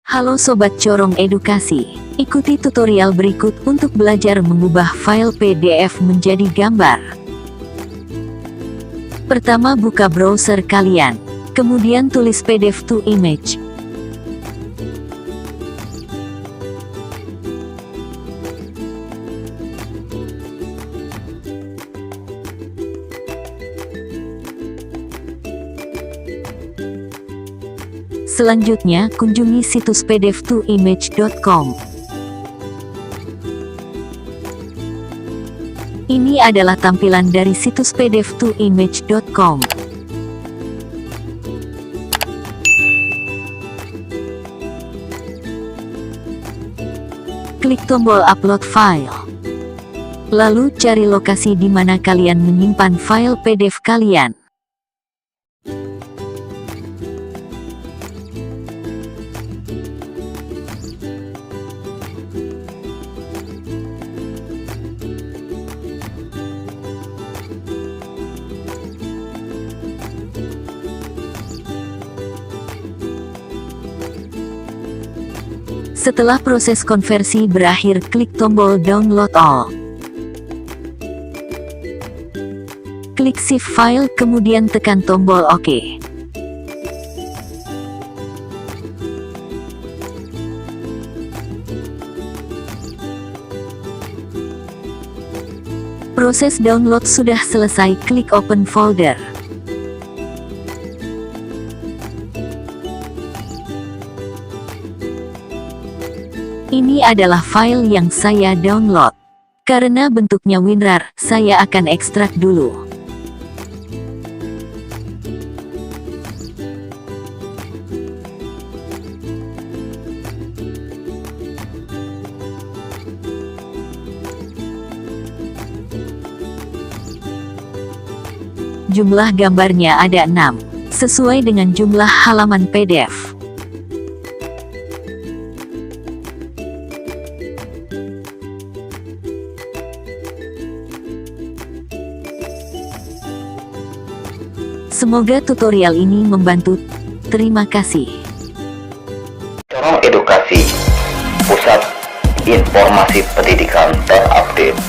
Halo Sobat Corong Edukasi, ikuti tutorial berikut untuk belajar mengubah file PDF menjadi gambar. Pertama, buka browser kalian, kemudian tulis PDF to image. Selanjutnya, kunjungi situs pdf2image.com. Ini adalah tampilan dari situs pdf2image.com. Klik tombol upload file. Lalu cari lokasi di mana kalian menyimpan file PDF kalian. Setelah proses konversi berakhir, klik tombol download all. Klik save file, kemudian tekan tombol OK. Proses download sudah selesai, klik open folder. Ini adalah file yang saya download. Karena bentuknya WinRAR, saya akan ekstrak dulu. Jumlah gambarnya ada 6, sesuai dengan jumlah halaman PDF. Semoga tutorial ini membantu. Terima kasih. Corong Edukasi, pusat informasi pendidikan terupdate.